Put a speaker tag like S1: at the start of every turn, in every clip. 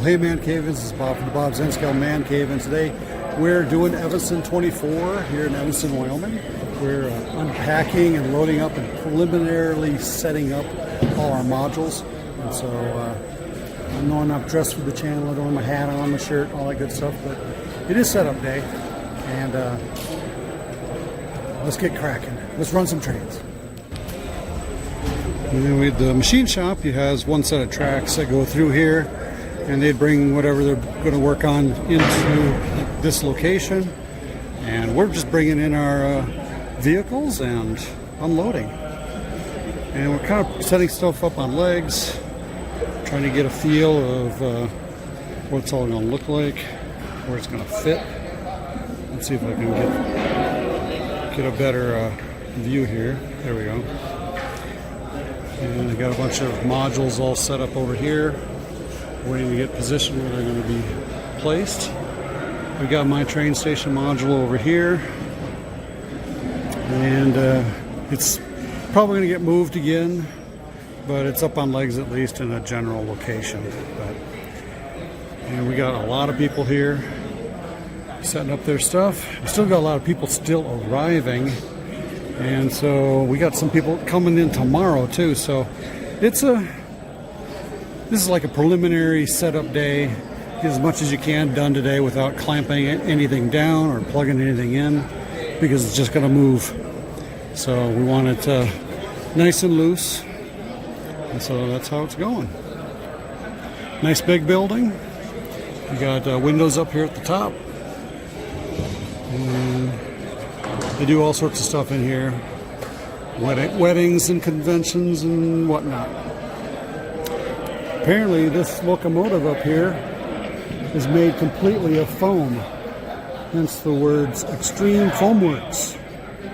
S1: Hey Mancave, this is Bob from the Bob's N-Scale Mancave, and today we're doing Evanston 24 here in Evanston, Wyoming. We're unpacking and loading up and preliminarily setting up all our modules. And so I know I'm not dressed for the channel, I don't have my hat on, my shirt, all that good stuff, but it is setup day, and let's get cracking. Let's run some trains. And then the machine shop, he has one set of tracks that go through here, and they'd bring whatever they're going to work on into this location, and we're just bringing in our vehicles and unloading. And we're kind of setting stuff up on legs, trying to get a feel of what it's all going to look like, where it's going to fit. Let's see if I can get a better view here. There we go. And I got a bunch of modules all set up over here, waiting to get positioned where they're going to be placed. We got my train station module over here, and it's probably going to get moved again, but it's up on legs at least in a general location. And we got a lot of people here setting up their stuff. We still got a lot of people still arriving. And so we got some people coming in tomorrow too. So this is like a preliminary setup day. Get as much as you can done today without clamping anything down or plugging anything in, because it's just going to move. So we want it nice and loose. And so that's how it's going. Nice big building. We got windows up here at the top. And they do all sorts of stuff in here, weddings and conventions and whatnot. Apparently this locomotive up here is made completely of foam, hence the words Extreme Foam Works.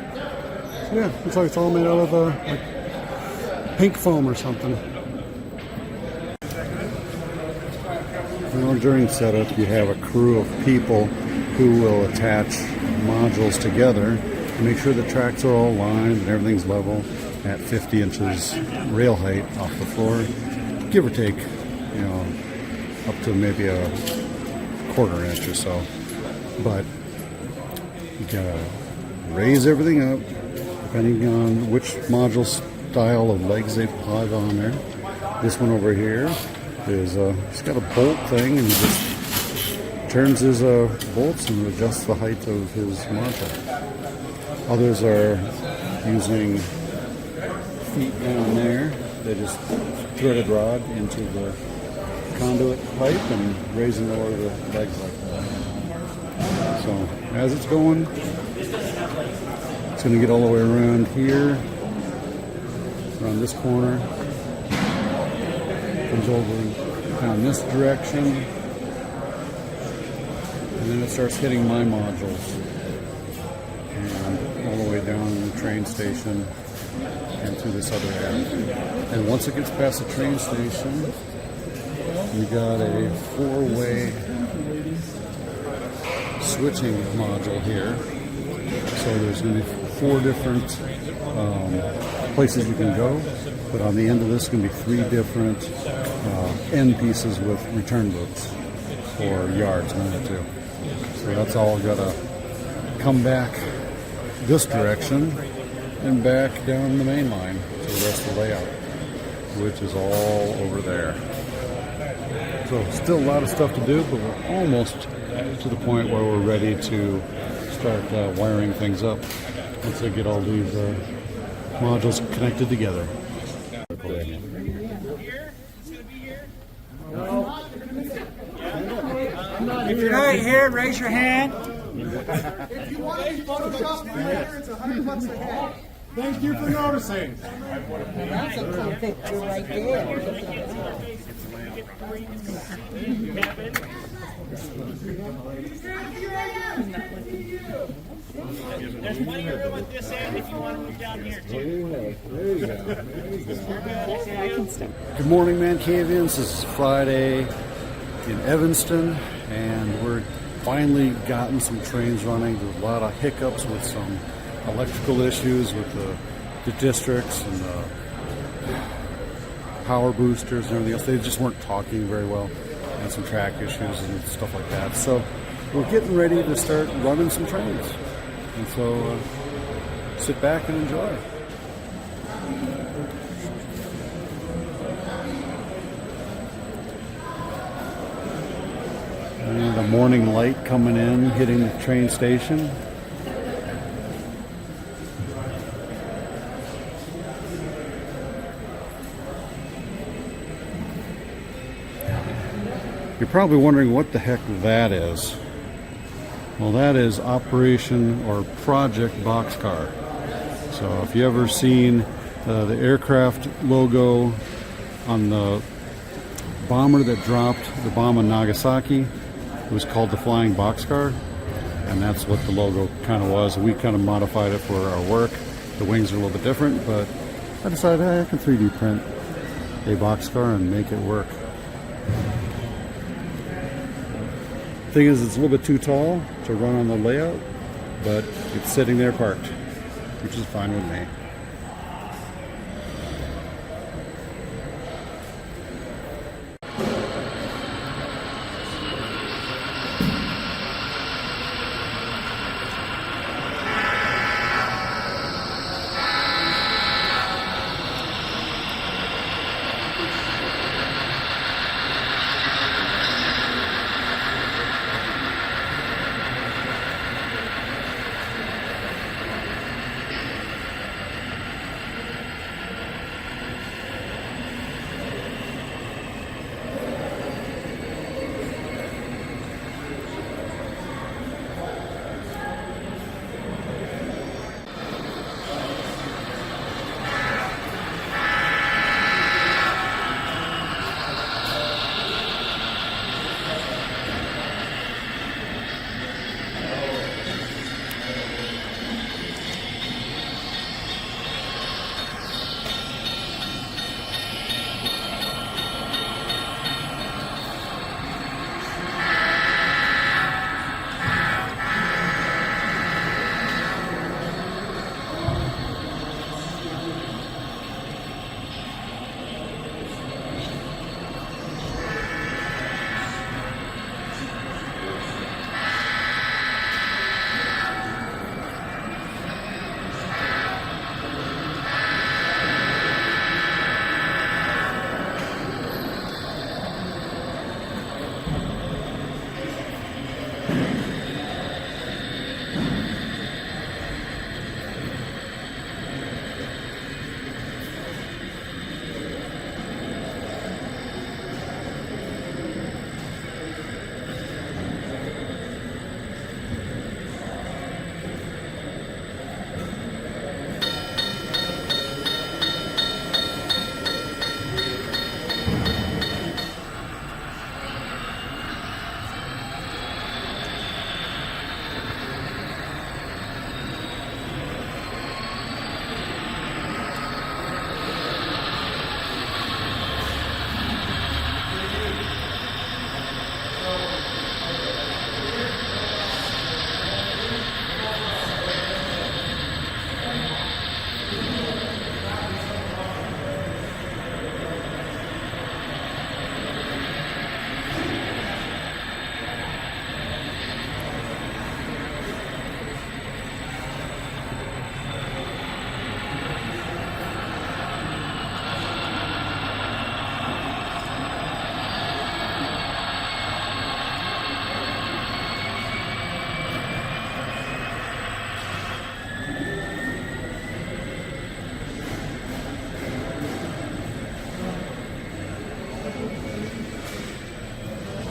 S1: So yeah, looks like it's all made out of like pink foam or something. Now during setup you have a crew of people who will attach modules together to make sure the tracks are all lined and everything's level at 50 inches rail height off the floor, give or take, you know, up to maybe a quarter inch or so. But you gotta raise everything up depending on which module style of legs they have on there. This one over here is it's got a bolt thing, and he just turns his bolts and adjusts the height of his module. Others are using feet down there. They just threaded rod into the conduit pipe and raising the lower the legs like that. So as it's going, it's going to get all the way around here, around this corner, comes over down this direction, and then it starts hitting my modules, and all the way down the train station and through this other area. And once it gets past the train station, we got a four-way switching module here. So there's going to be 4 different places you can go, but on the end of this is going to be 3 different end pieces with return loops or yards, 1 and 2. So that's all got to come back this direction and back down the main line to the rest of the layout, which is all over there. So still a lot of stuff to do, but we're almost to the point where we're ready to start wiring things up once they get all these modules connected together.
S2: If you're not here, raise your hand.
S3: If you want to be photoshopped later, it's $100 a head. Thank you for noticing.
S2: That's a cool picture right there.
S4: There's plenty of room at this end if you want to move down here too.
S1: Good morning, Mancavians. This is Friday in Evanston, and we're finally gotten some trains running. There's a lot of hiccups with some electrical issues with the districts and the power boosters and everything else. They just weren't talking very well. and some track issues and stuff like that. So we're getting ready to start running some trains. And so sit back and enjoy. And the morning light coming in, hitting the train station. You're probably wondering what the heck that is. Well, that is Operation or Project Boxcar. So if you ever seen the aircraft logo on the bomber that dropped the bomb in Nagasaki, it was called the Flying Boxcar, and that's what the logo kind of was. We kind of modified it for our work. The wings are a little bit different, but I decided, hey, I can 3D print a boxcar and make it work. Thing is, it's a little bit too tall to run on the layout, but it's sitting there parked, which is fine with me.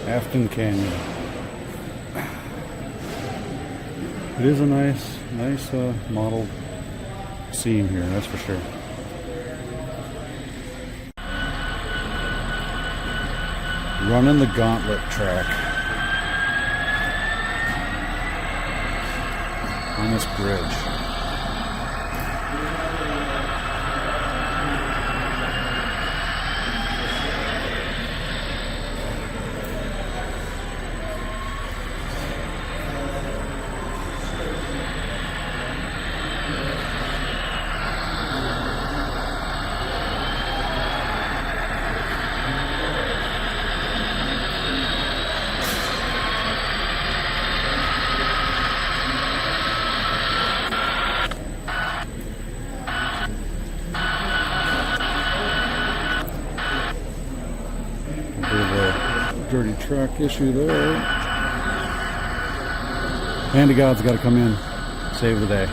S1: Afton Canyon. It is a nice model scene here, that's for sure. Running the Gauntlet track on this bridge. dirty track issue there. Hand of God's got to come in, save the day.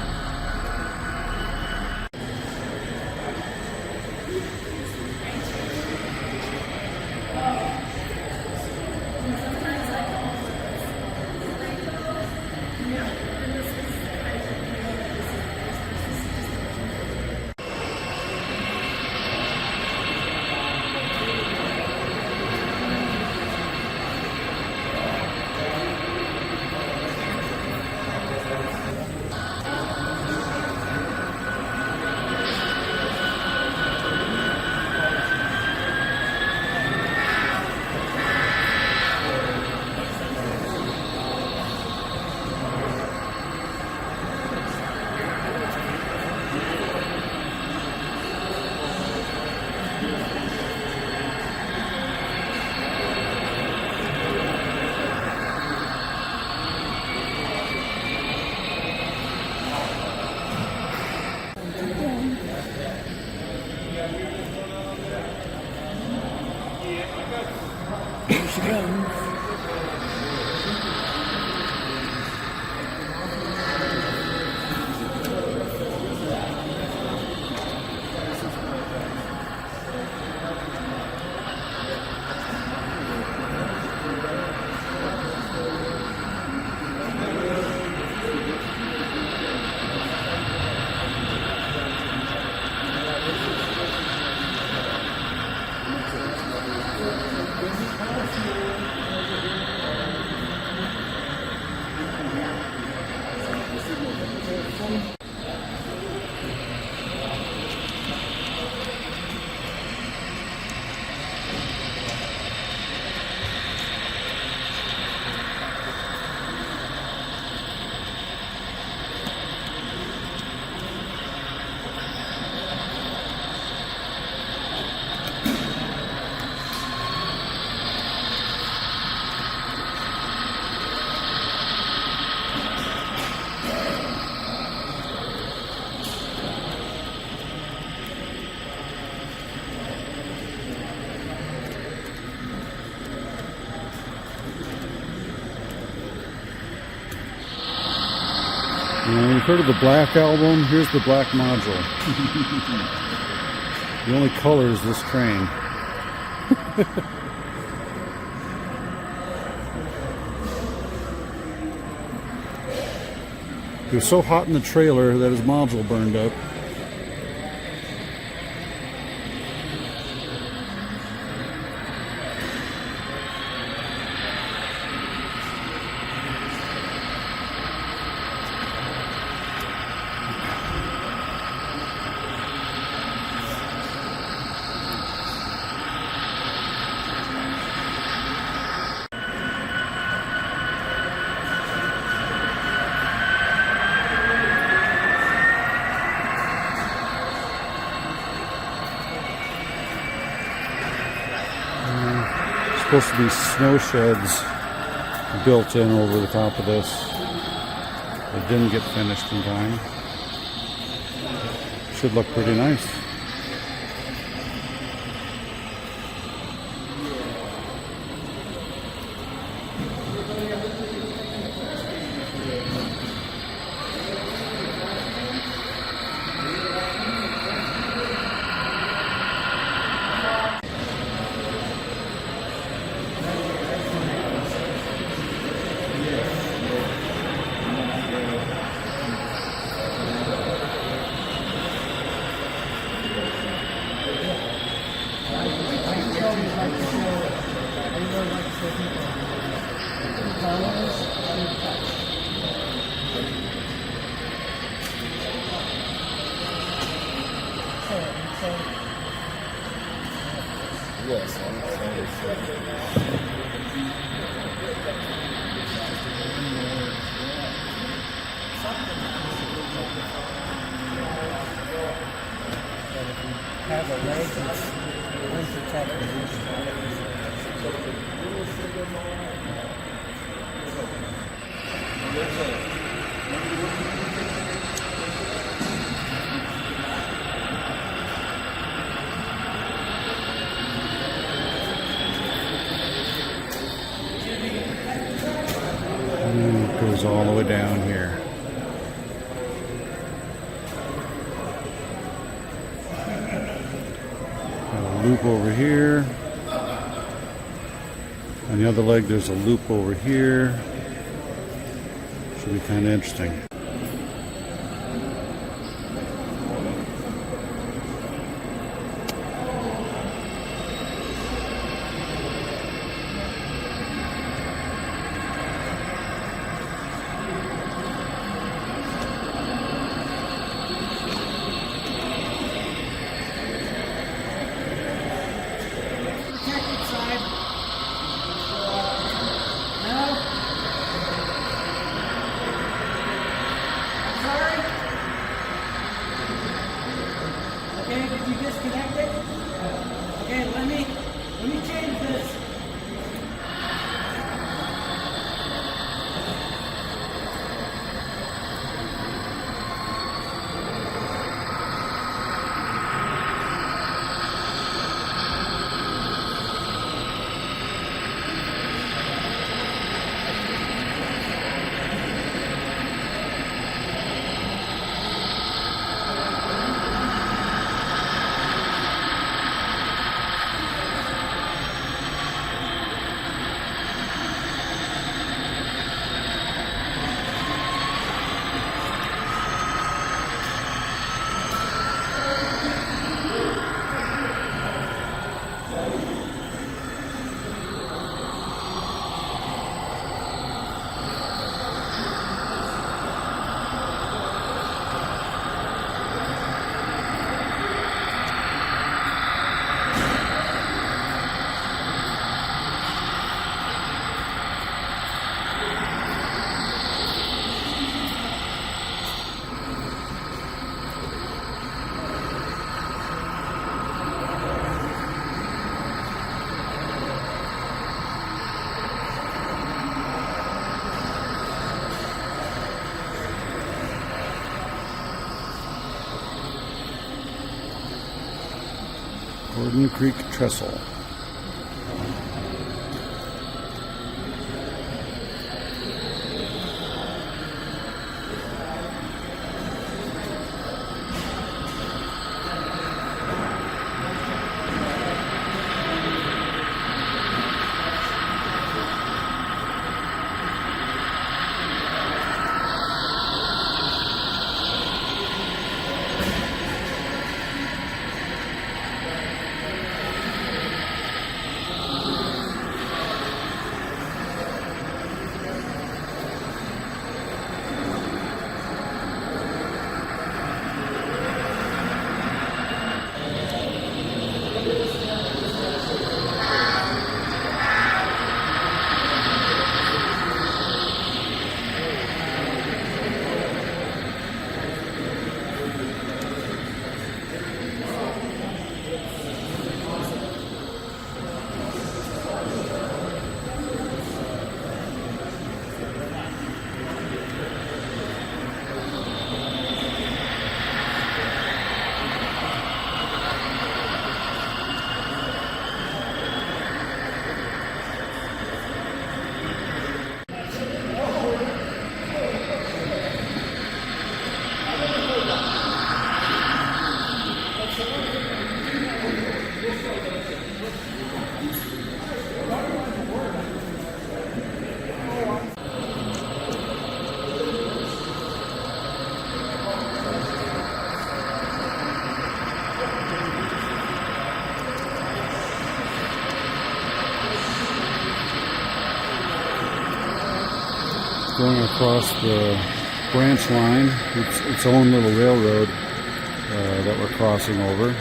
S1: You've heard of the Black album? Here's the Black module. The only color is this train. He was so hot in the trailer that his module burned up. Supposed to be snow sheds built in over the top of this. It didn't get finished in time. Should look pretty nice. all the way down here. Got a loop over here. On the other leg, there's a loop over here. Should be kind of interesting.
S2: Okay, did you disconnect it? Okay, let me change this.
S1: Gordon Creek Trestle. Going across the branch line, its own little railroad that we're crossing over,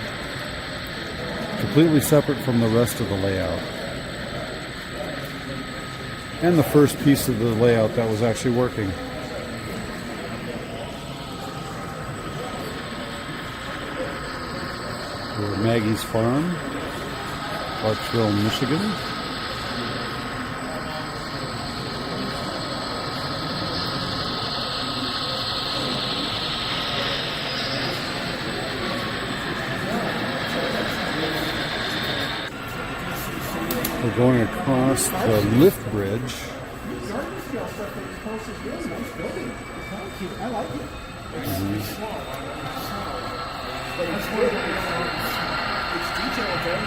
S1: completely separate from the rest of the layout, and the first piece of the layout that was actually working. We're at Maggie's Farm, Clarksville, Michigan. We're going across the lift bridge
S3: house is good. Nice building. Thank you. I like it. It's small. But it's good. It's detailed, though.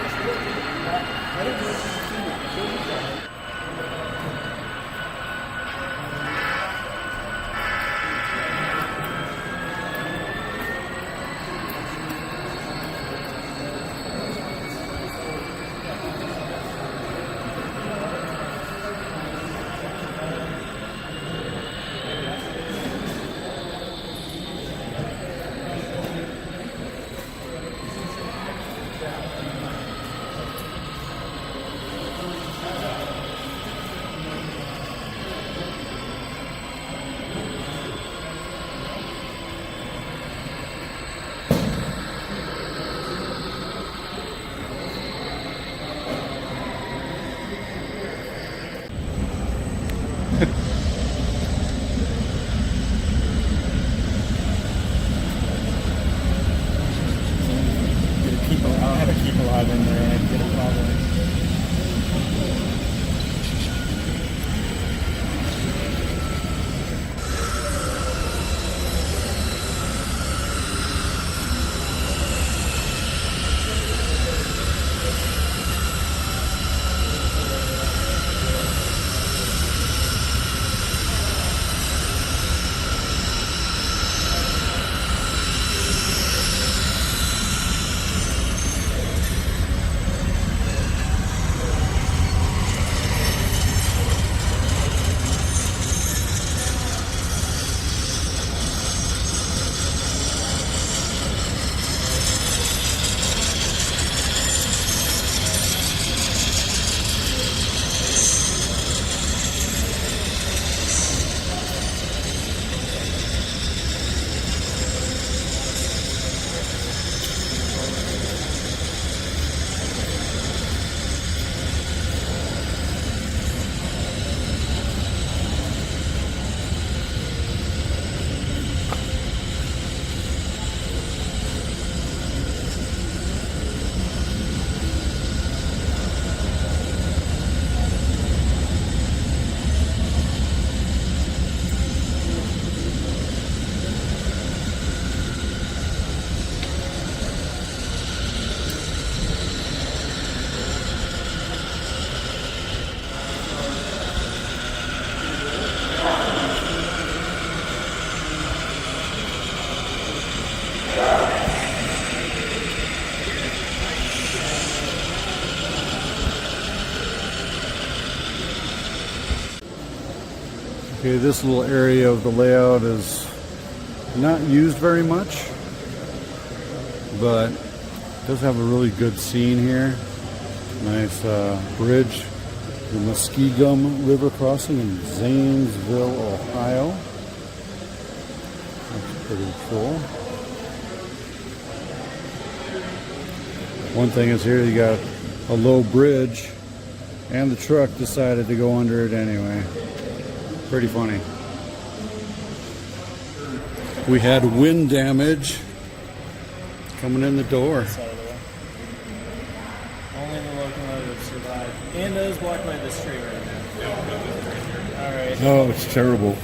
S3: It's good. I don't know if you've seen it. The building's got
S4: I'll have to keep a lot in there and get it all in.
S1: Okay, this little area of the layout is not used very much, but it does have a really good scene here. Nice bridge, the Muskingum River crossing in Zanesville, Ohio. That's pretty cool. One thing is here you got a low bridge and the truck decided to go under it anyway. Pretty funny. We had wind damage coming in the door.
S4: Only the locomotive survived. And those blocked by this tree right now. Alright.
S1: Oh, it's terrible.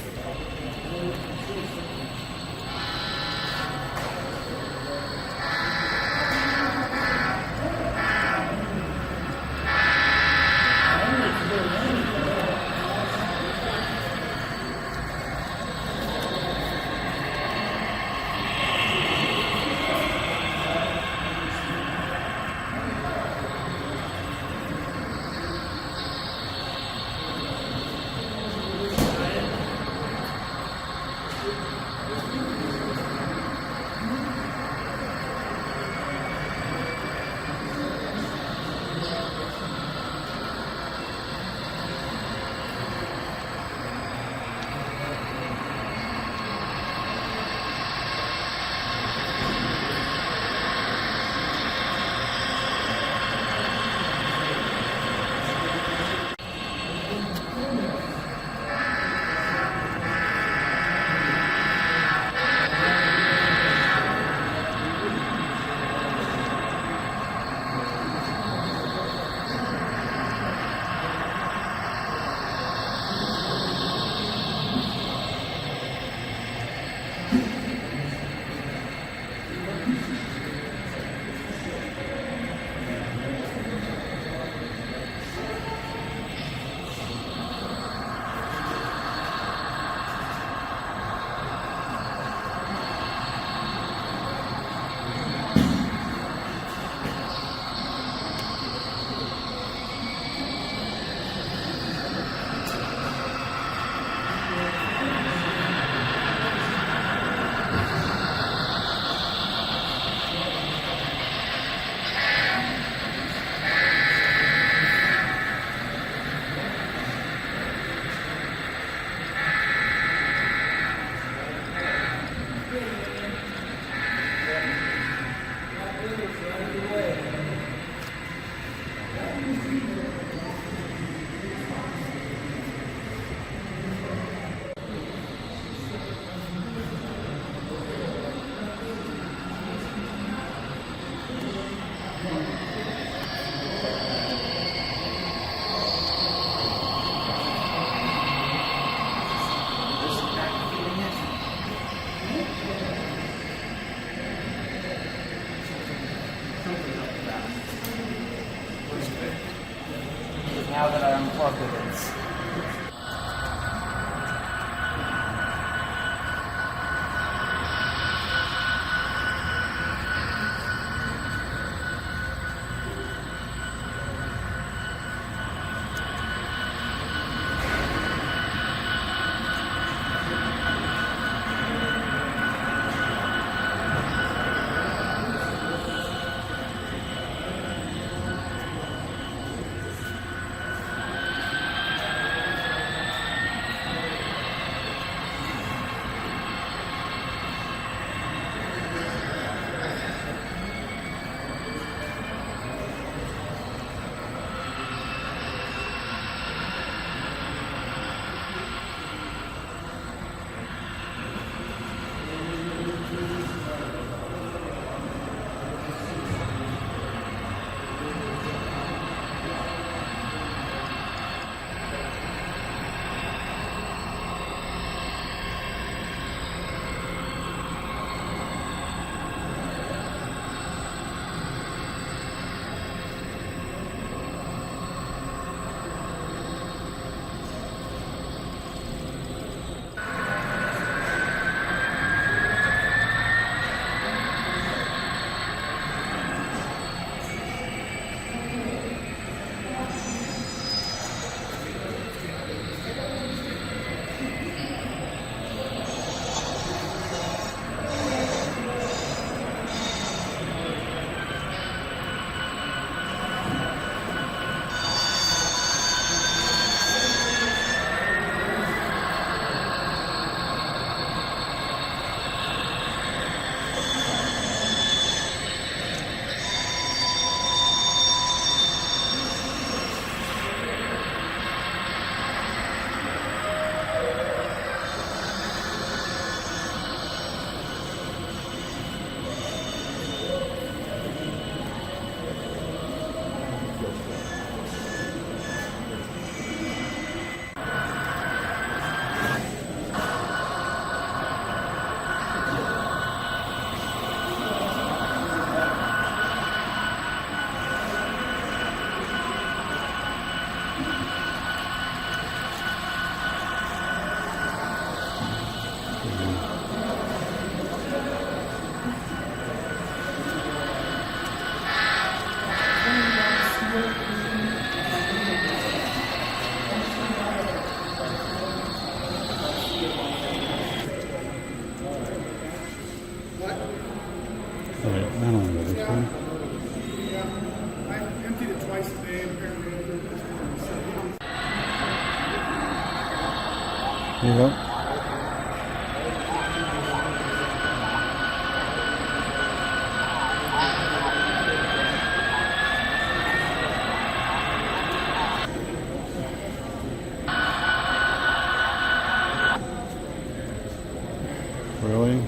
S3: Now that I unplugged it, it's
S1: There you go. Really?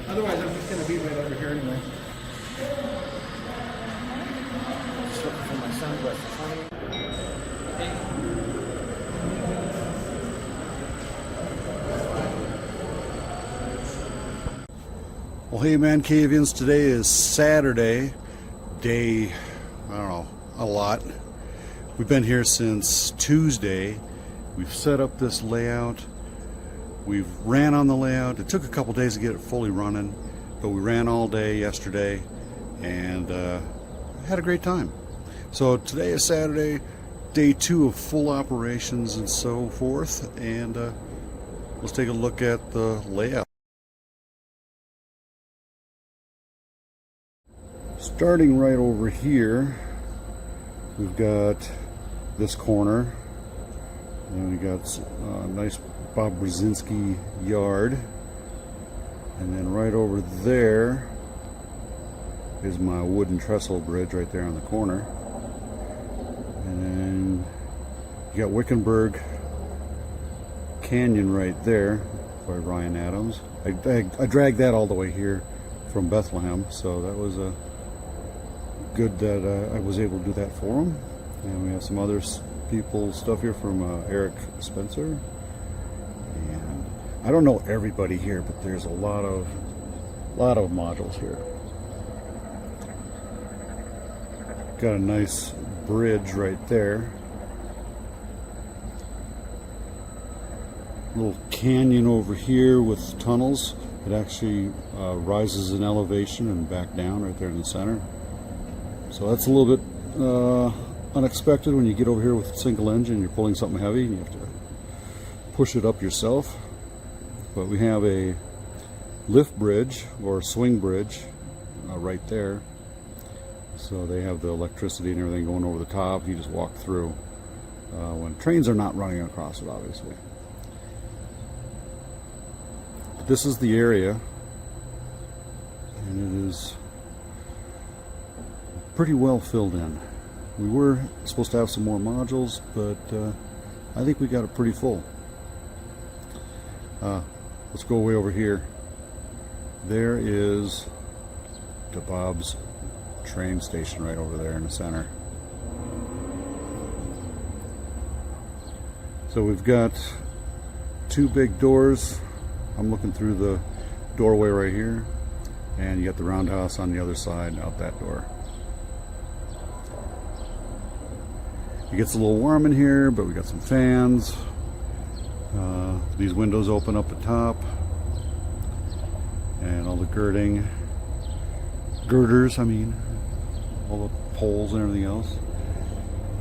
S3: Otherwise, I'm just going to be right over here anyway. Just looking for my sunglasses.
S1: Well, hey Mancavians, today is Saturday, day, I don't know, a lot. We've been here since Tuesday. We've set up this layout. We've ran on the layout. It took a couple days to get it fully running, but we ran all day yesterday and had a great time. So today is Saturday, day 2 of full operations and so forth, and let's take a look at the layout. Starting right over here, we've got this corner, and we got a nice Bob Brzezinski yard, and then right over there is my wooden trestle bridge right there on the corner, and then you got Wickenburg Canyon right there by Ryan Adams. I dragged that all the way here from Bethlehem, so that was a good that I was able to do that for him. And we have some other people stuff here from Eric Spencer. And I don't know everybody here, but there's a lot of modules here. Got a nice bridge right there. Little canyon over here with tunnels. It actually rises in elevation and back down right there in the center. So that's a little bit unexpected when you get over here with a single engine. You're pulling something heavy and you have to push it up yourself. But we have a lift bridge or swing bridge right there. So they have the electricity and everything going over the top. You just walk through when trains are not running across it, obviously. But this is the area, and it is pretty well filled in. We were supposed to have some more modules, but I think we got it pretty full. Let's go way over here. There is Dabob's train station right over there in the center. So we've got 2 big doors. I'm looking through the doorway right here, and you got the Roundhouse on the other side out that door. It gets a little warm in here, but we got some fans. These windows open up at top, and all the girders, all the poles and everything else.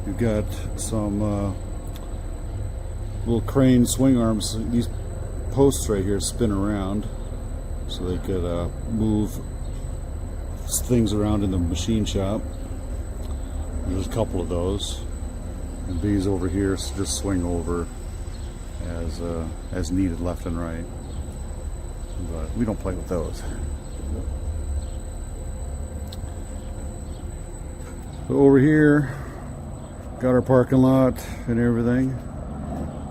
S1: You've got some little crane swing arms. These posts right here spin around so they could move things around in the machine shop. There's a couple of those. And these over here just swing over as needed left and right. But we don't play with those. So over here, got our parking lot and everything.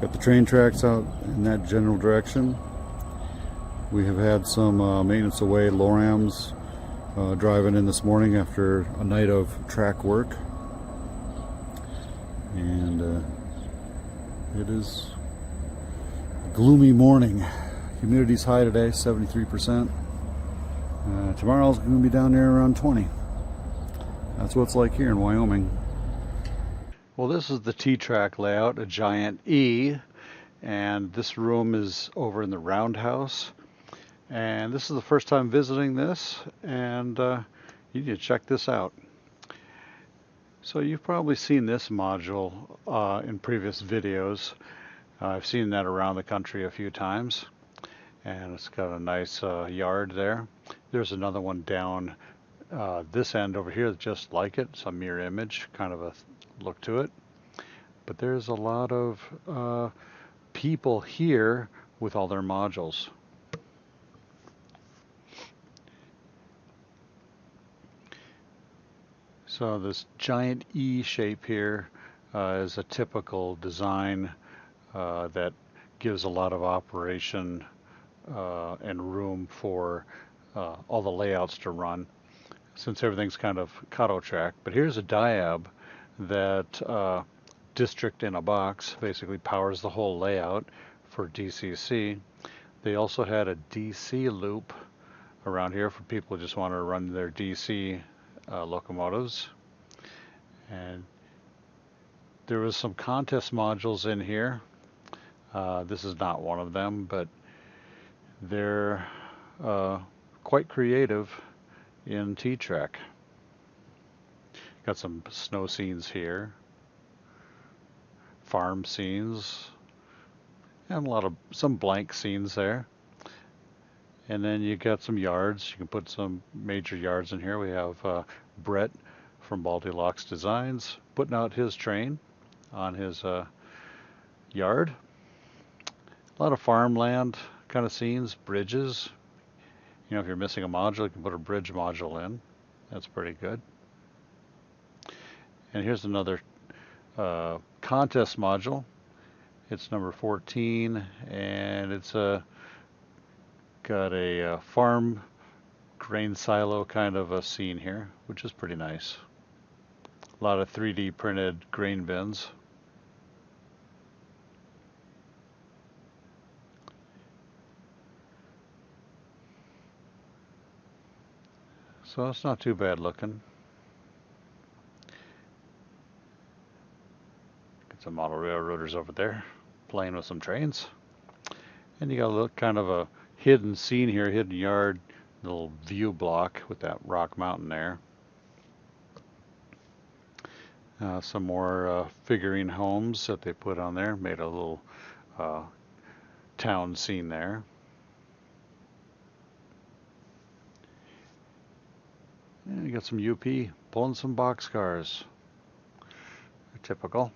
S1: Got the train tracks out in that general direction. We have had some maintenance away Lorams driving in this morning after a night of track work. And it is a gloomy morning. Humidity's high today, 73%. Tomorrow's going to be down there around 20. That's what it's like here in Wyoming. Well, this is the T-Trak Layout, a giant E, and this room is over in the Roundhouse. And this is the first time visiting this, and you need to check this out. So you've probably seen this module in previous videos. I've seen that around the country a few times, and it's got a nice yard there. There's another one down this end over here just like it. It's a mirror image, kind of a look to it. But there's a lot of people here with all their modules. So this giant E shape here is a typical design that gives a lot of operation and room for all the layouts to run, since everything's kind of Kato track. But here's a diab that district in a box basically powers the whole layout for DCC. They also had a DC loop around here for people who just want to run their DC locomotives. And there was some contest modules in here. This is not one of them, but they're quite creative in T-Trak. Got some snow scenes here, farm scenes, and some blank scenes there. And then you got some yards. You can put some major yards in here. We have Brett from Balti Designs putting out his train on his yard. A lot of farmland kind of scenes, bridges. You know, if you're missing a module, you can put a bridge module in. That's pretty good. And here's another contest module. It's number 14, and it's got a farm grain silo kind of a scene here, which is pretty nice. A lot of 3D printed grain bins. So it's not too bad looking. Got some model railroaders over there playing with some trains. And you got a little kind of a hidden scene here, hidden yard, little view block with that rock mountain there. Some more figurine homes that they put on there, made a little town scene there. And you got some UP pulling some boxcars. Typical.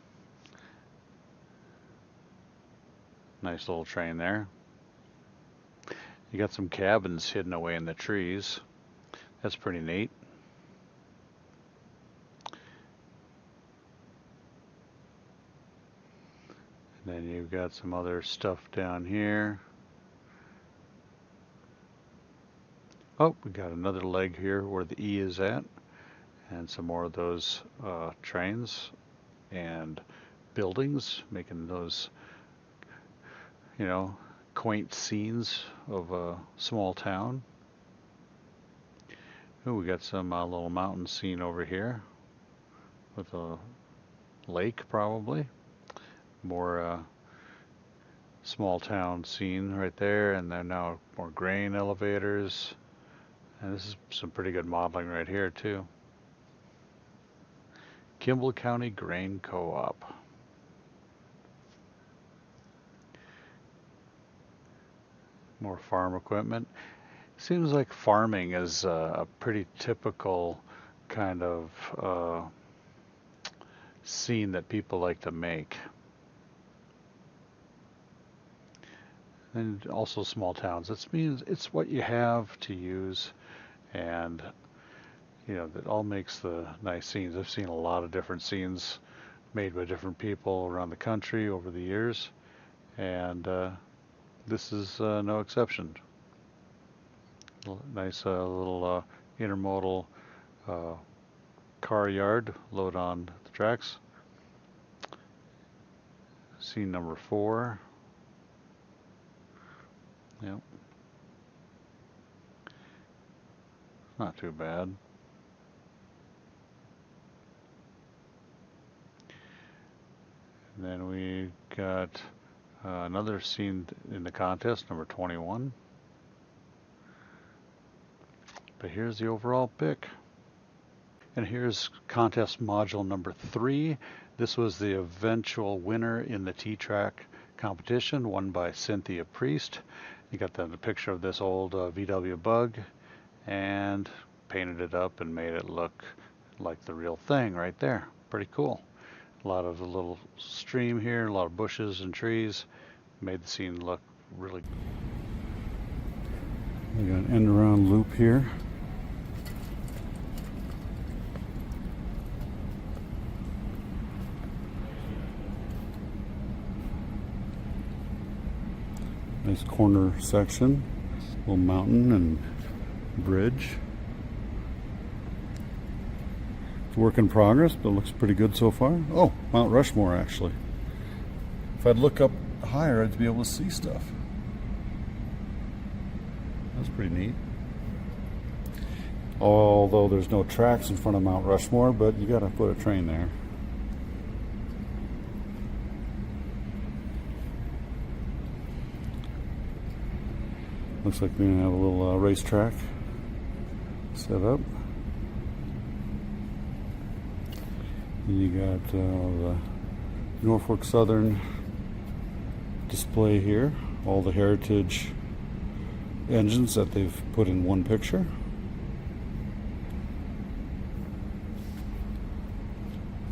S1: Nice little train there. You got some cabins hidden away in the trees. That's pretty neat. And then you've got some other stuff down here. Oh, we got another leg here where the E is at, and some more of those trains and buildings, making those, you know, quaint scenes of a small town. Oh, we got some little mountain scene over here with a lake, probably. More small town scene right there, and then now more grain elevators. And this is some pretty good modeling right here too. Kimball County Grain Co-op. More farm equipment. Seems like farming is a pretty typical kind of scene that people like to make. And also small towns. It means it's what you have to use, and you know, that all makes the nice scenes. I've seen a lot of different scenes made by different people around the country over the years, and this is no exception. Nice little intermodal car yard load on the tracks. Scene number 4. Yep. Not too bad. And then we got another scene in the contest, number 21. But here's the overall pick. And here's contest module number 3. This was the eventual winner in the T-Trak competition, won by Cynthia Priest. You got the picture of this old VW Bug and painted it up and made it look like the real thing right there. Pretty cool. A lot of a little stream here, a lot of bushes and trees. Made the scene look really good. We got an end around loop here. Nice corner section, little mountain and Bridge. It's a work in progress, but it looks pretty good so far. Oh, Mount Rushmore, actually. If I'd look up higher, I'd be able to see stuff. That's pretty neat. Although there's no tracks in front of Mount Rushmore, but you gotta put a train there. Looks like we're gonna have a little racetrack set up. And you got the Norfolk Southern display here, all the heritage engines that they've put in one picture.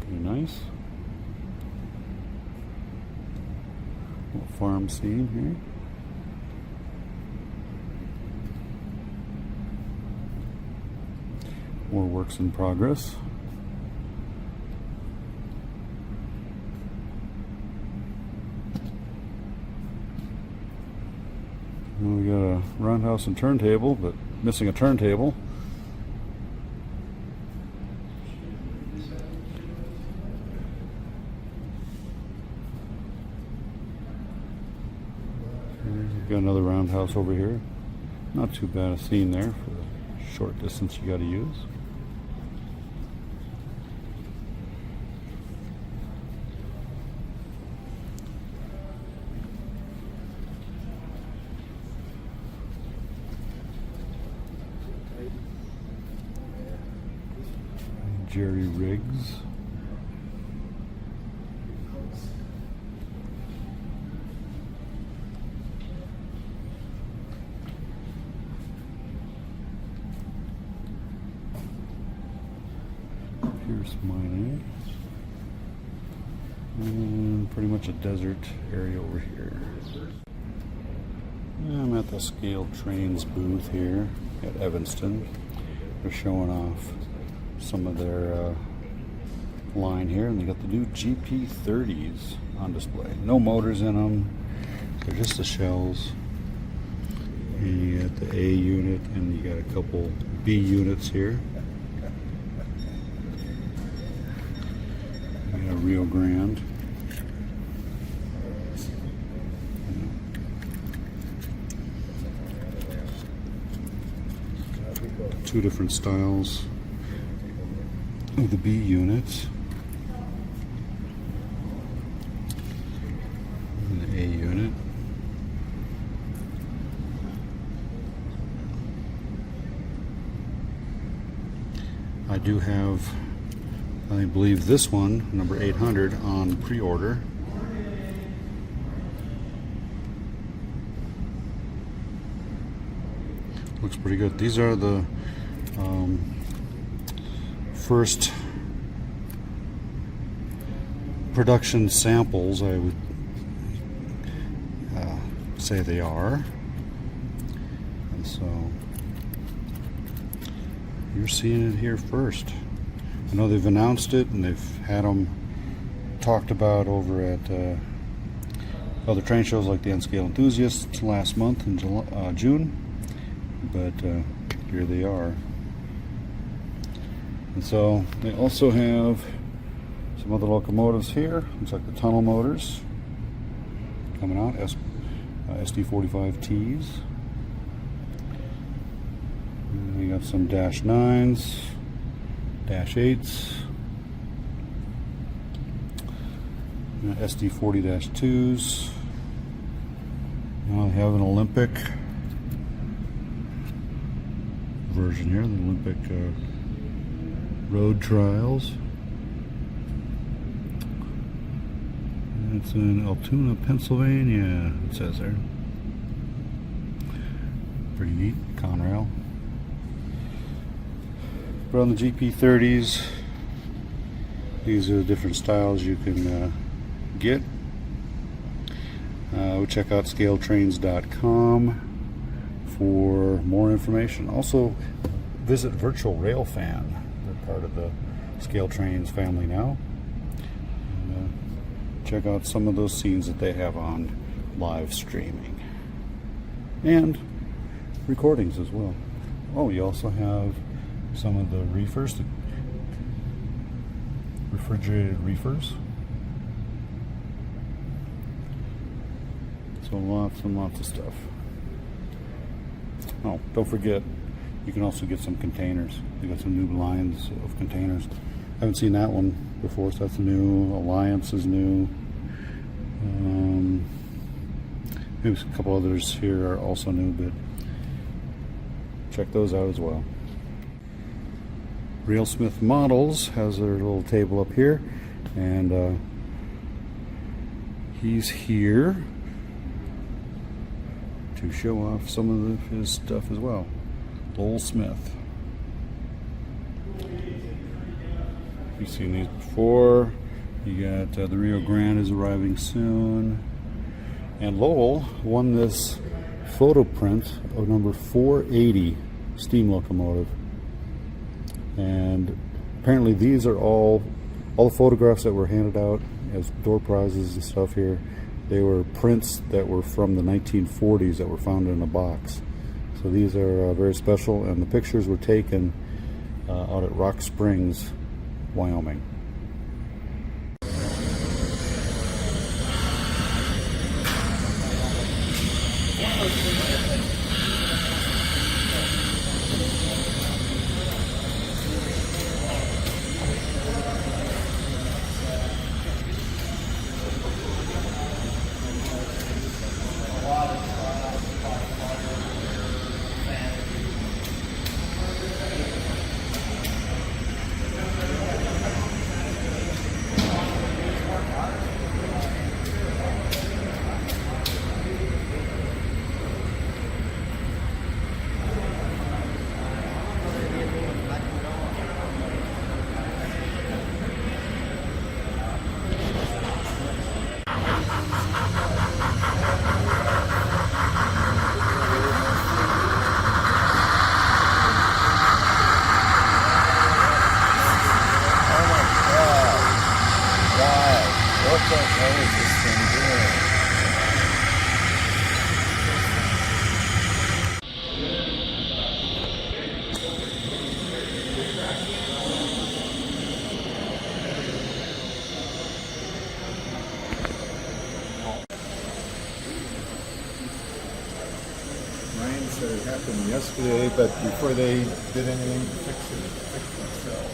S1: Pretty nice. Little farm scene here. More works in progress. And we got a roundhouse and turntable, but missing a turntable. We've got another roundhouse over here. Not too bad a scene there for the short distance you got to use. Jerry Riggs. Pierce Mining. And pretty much a desert area over here. I'm at the Scale Trains booth here at Evanston. They're showing off some of their line here, and they got the new GP30s on display. No motors in them, they're just the shells. And you got the A unit, and you got a couple B units here. You got a Rio Grande. Two different styles of the B units and the A unit. I do have, I believe, this one, number 800, on pre-order. Looks pretty good. These are the first production samples, I would say they are. And so you're seeing it here first. I know they've announced it and they've had them talked about over at other train shows like the N-Scale Enthusiasts last month in June, but here they are. And so they also have some other locomotives here. Looks like the tunnel motors coming out, SD45Ts. And we got some Dash 9s, Dash 8s, SD40-2s. Now they have an Olympic version here, the Olympic road trials. It's in Altoona, Pennsylvania, it says there. Pretty neat, Conrail. But on the GP30s, these are the different styles you can get. Check out scaletrains.com for more information. Also, visit Virtual Railfan. They're part of the Scale Trains family now. And, check out some of those scenes that they have on live streaming and recordings as well. Oh, you also have some of the reefers, the refrigerated reefers. So lots and lots of stuff. Oh, don't forget, you can also get some containers. They got some new lines of containers. I haven't seen that one before, so that's new. Alliance is new. Maybe a couple others here are also new, but check those out as well. Railsmith Models has their little table up here, and he's here to show off some of his stuff as well. Lowell Smith. You've seen these before. You got the Rio Grande is arriving soon. And Lowell won this photo print of number 480 steam locomotive. And apparently these are all the photographs that were handed out as door prizes and stuff here. They were prints that were from the 1940s that were found in a box. So these are very special, and the pictures were taken out at Rock Springs, Wyoming.
S5: Ryan said it happened yesterday, but before they did anything to fix it, fixed themselves.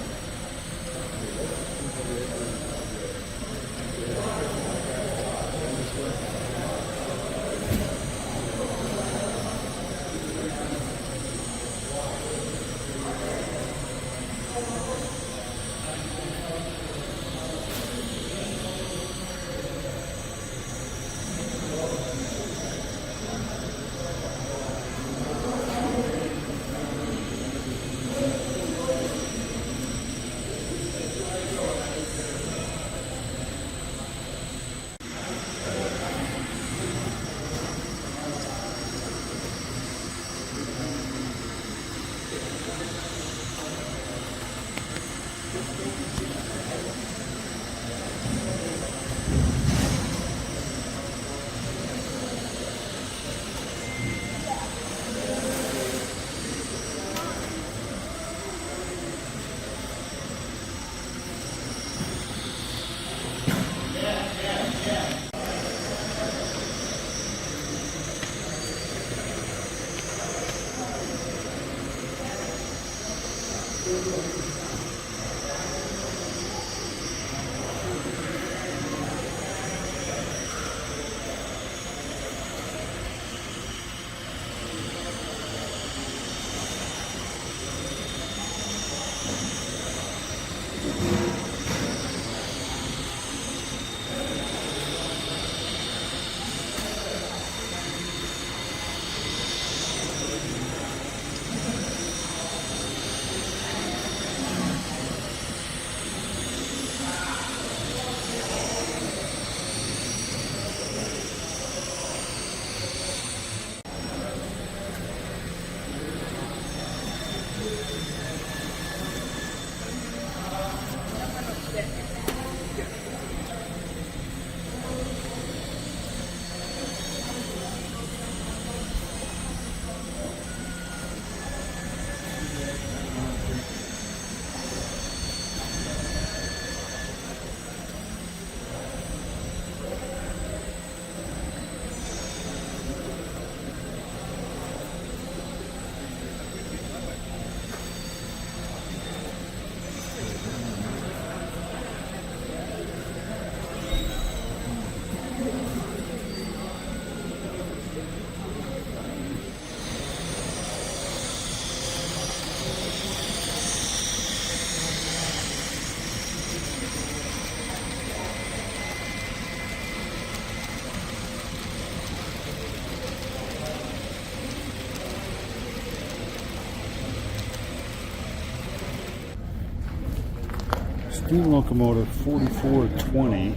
S1: steam locomotive 4420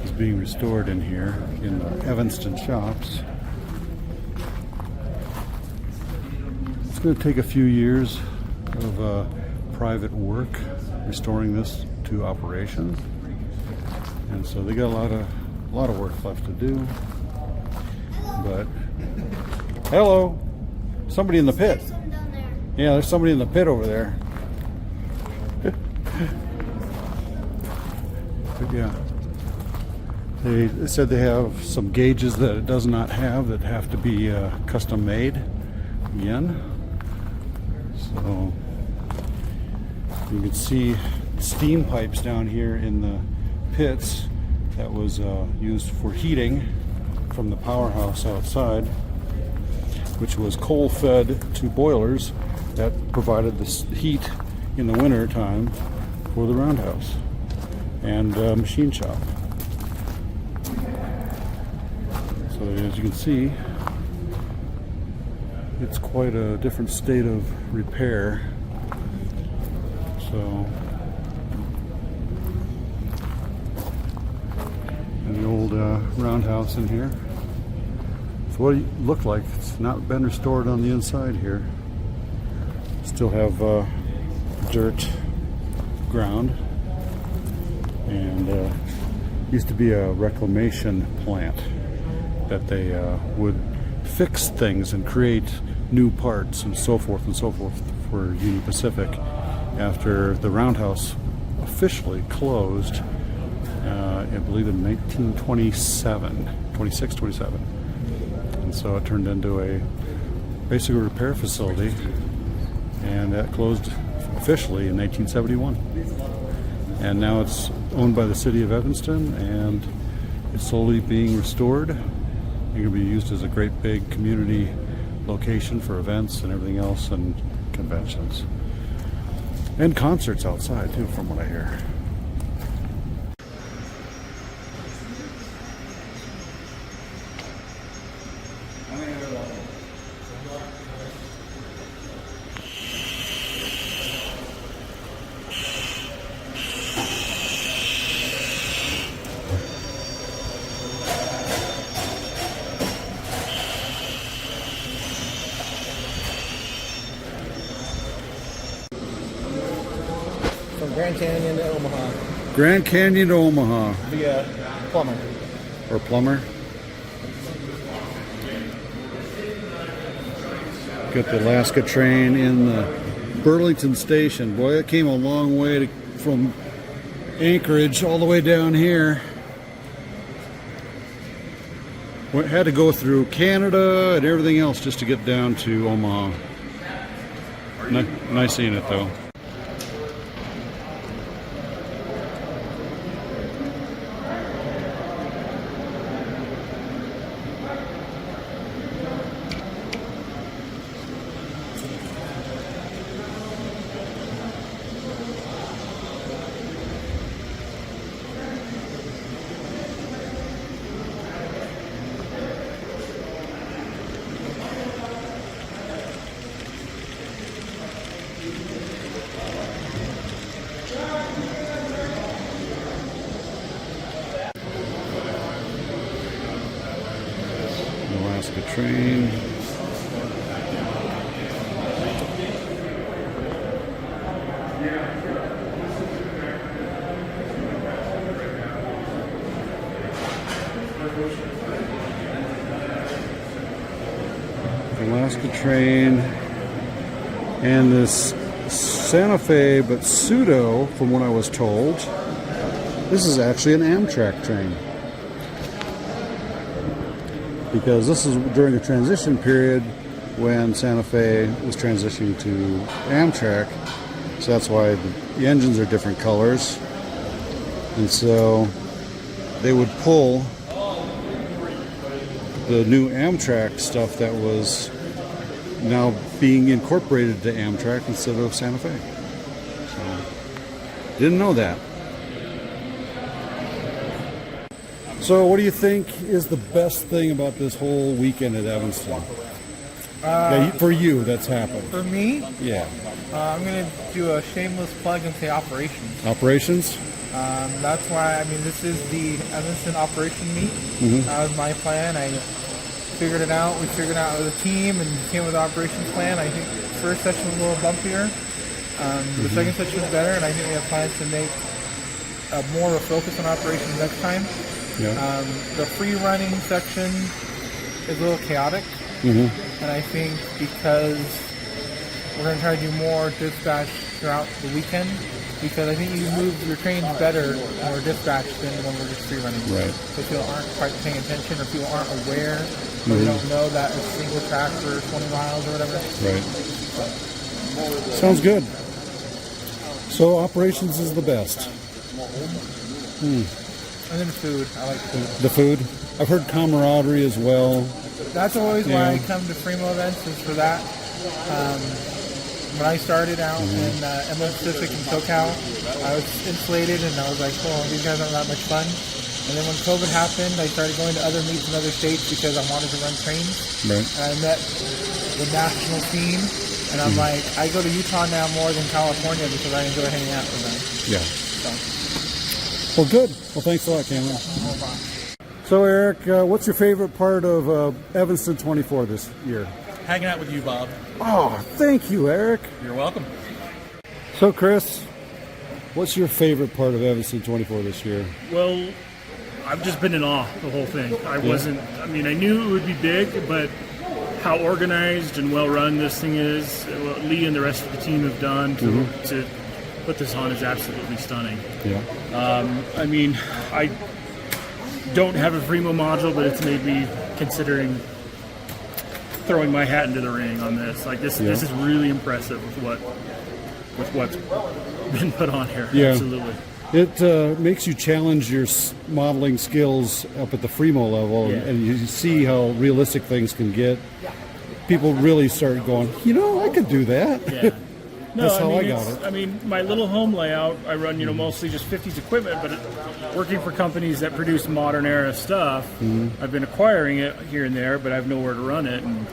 S1: is being restored in here in the Evanston shops. It's going to take a few years of private work restoring this to operation, and so they got a lot of work left to do. But hello, somebody in the pit. Yeah, there's somebody in the pit over there. But yeah, they said they have some gauges that it does not have that have to be custom made again. So you can see steam pipes down here in the pits that was used for heating from the powerhouse outside, which was coal fed to boilers that provided the heat in the winter time for the Roundhouse and machine shop. So as you can see, it's quite a different state of repair. So, and the old Roundhouse in here. It's what it looked like. It's not been restored on the inside here. Still have dirt ground, and used to be a reclamation plant that they would fix things and create new parts and so forth for Union Pacific after the Roundhouse officially closed, I believe in 1927, 26, 27. And so it turned into a basic repair facility, and that closed officially in 1971. And now it's owned by the city of Evanston, and it's slowly being restored. It's going to be used as a great big community location for events and everything else, and conventions. And concerts outside too, from what I hear.
S3: From Grand Canyon to Omaha
S1: Grand Canyon to Omaha.
S3: via Plummer.
S1: Or Plummer. Got the Alaska train in the Burlington station. Boy, it came a long way from Anchorage all the way down here. Had to go through Canada and everything else just to get down to Omaha. Nice seeing it though. Alaska train. Alaska train, and this Santa Fe, but pseudo, from what I was told, this is actually an N-Trak train. Because this is during a transition period when Santa Fe was transitioning to N-Trak, so that's why the engines are different colors. And so they would pull the new N-Trak stuff that was now being incorporated to N-Trak instead of Santa Fe. So, didn't know that. So what do you think is the best thing about this whole weekend at Evanston? For you, that's happened.
S3: For me,
S1: Yeah.
S3: I'm gonna do a shameless plug and say operations.
S1: Operations?
S3: That's why, I mean, this is the Evanston operation meet. That was my plan. I figured it out. We figured it out as a team and came with the operations plan. I think the first session was a little bumpier. The second session was better, and I think we have plans to make more of a focus on operations next time.
S1: Yeah.
S3: The free running section is a little chaotic, and I think because we're going to try to do more dispatch throughout the weekend, because I think you move your trains better when we're dispatched than when we're just free running.
S1: Right.
S3: So people aren't quite paying attention, or people aren't aware, or they don't know that it's single track for 20 miles or whatever.
S1: Right. Sounds good. So operations is the best.
S3: And then food. I like food.
S1: The food. I've heard camaraderie as well.
S3: That's always why I come to Free-moN events, is for that. When I started out in Inland Pacific and SoCal, I was insulated and I was like, oh, these guys aren't that much fun. And then when COVID happened, I started going to other meets in other states because I wanted to run trains.
S1: Right.
S3: And I met the national team, and I'm like, I go to Utah now more than California because I enjoy hanging out with them.
S1: Yeah.
S3: So,
S1: Well, good. Well, thanks a lot, Cameron. So, Eric, what's your favorite part of Evanston 24 this year?
S4: Hanging out with you, Bob.
S1: Oh, thank you, Eric.
S4: You're welcome.
S1: So, Chris, what's your favorite part of Evanston 24 this year?
S6: Well, I've just been in awe the whole thing. I knew it would be big, but how organized and well run this thing is, what Lee and the rest of the team have done to put this on is absolutely stunning.
S1: Yeah.
S6: I don't have a Free-moN module, but it's made me considering throwing my hat into the ring on this. Like this is really impressive with what's been put on here.
S1: Yeah.
S6: Absolutely.
S1: It makes you challenge your modeling skills up at the Free-moN level, and you see how realistic things can get. People really start going, I could do that.
S6: Yeah. No,
S1: That's how I got it.
S6: I mean, my little home layout, I run, mostly just 50s equipment, but working for companies that produce modern era stuff, I've been acquiring it here and there, but I have nowhere to run it, and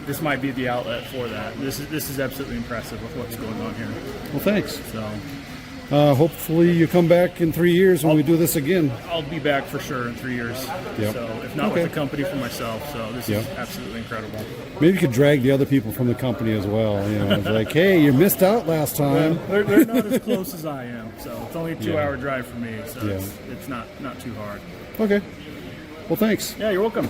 S6: this might be the outlet for that. This is absolutely impressive with what's going on here.
S1: Well, thanks.
S6: So,
S1: hopefully you come back in 3 years when we do this again.
S6: I'll be back for sure in 3 years.
S1: Yep.
S6: So, if not with the company, for myself. So, this is absolutely incredible.
S1: Maybe you could drag the other people from the company as well. It's like, hey, you missed out last time.
S6: They're not as close as I am, so it's only a 2-hour drive for me. So it's not too hard.
S1: Okay. Well, thanks.
S6: Yeah, you're welcome.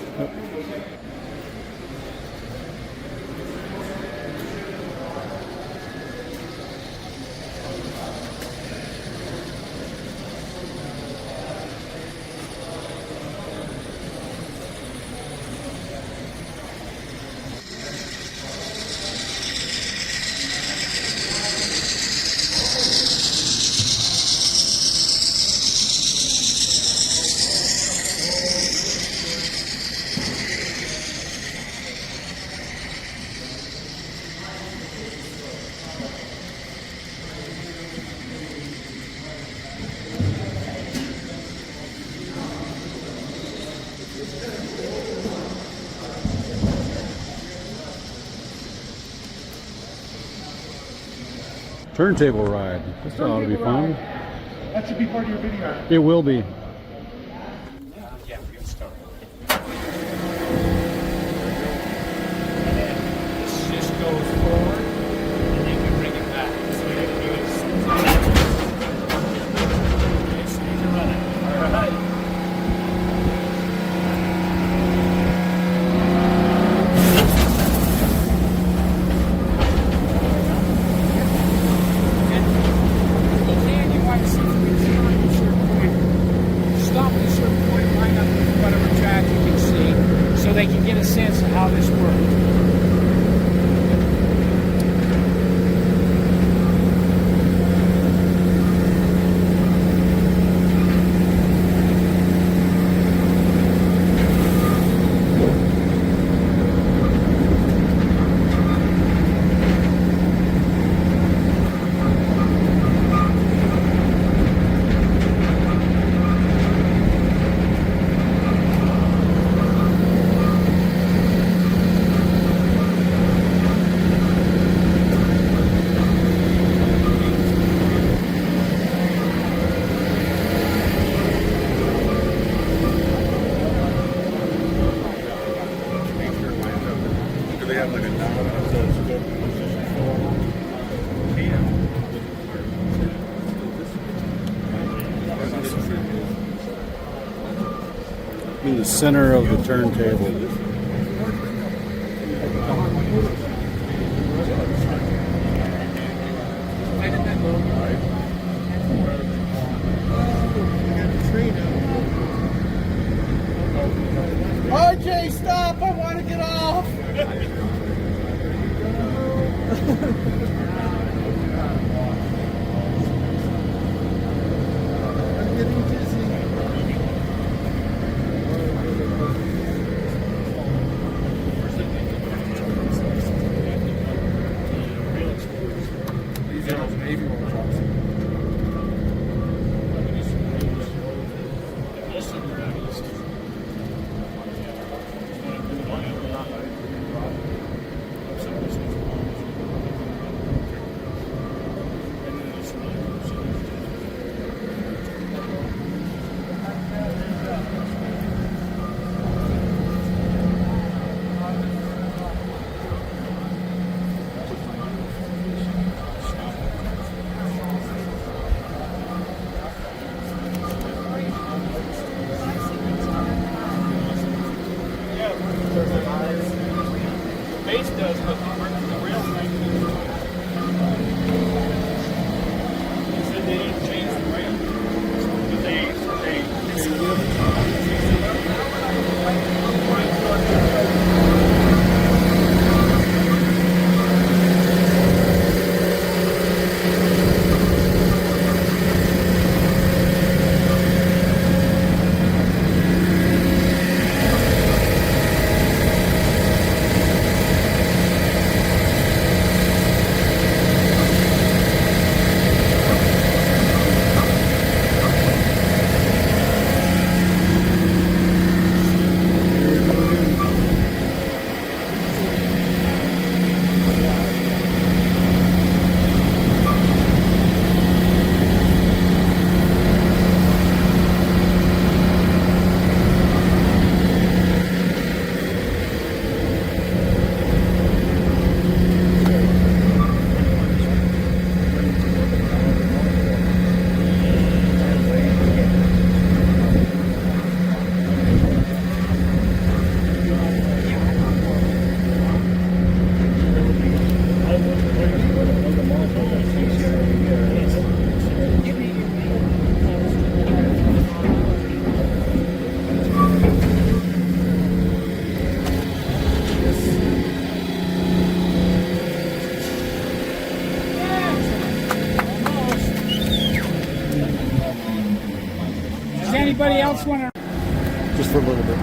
S1: Turntable ride. This ought to be fun.
S3: that should be part of your video.
S1: It will be.
S6: This just goes forward, and you can bring it back. So you can do it. So you can run it. All right.
S1: In the center of the turntable.
S3: RJ, stop! I want to get off! I'm getting dizzy. These are those Navy ones.
S6: Base does, but the rail thing. They said they didn't change the rail. But
S2: Anybody else want to?
S1: Just for a little bit.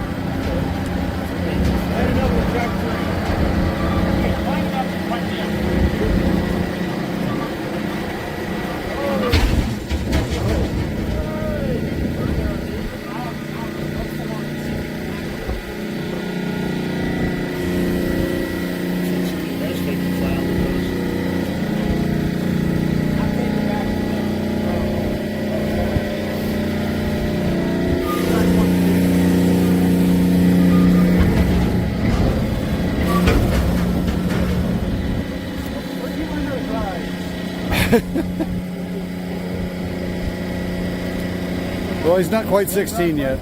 S1: Well, he's not quite 16 yet.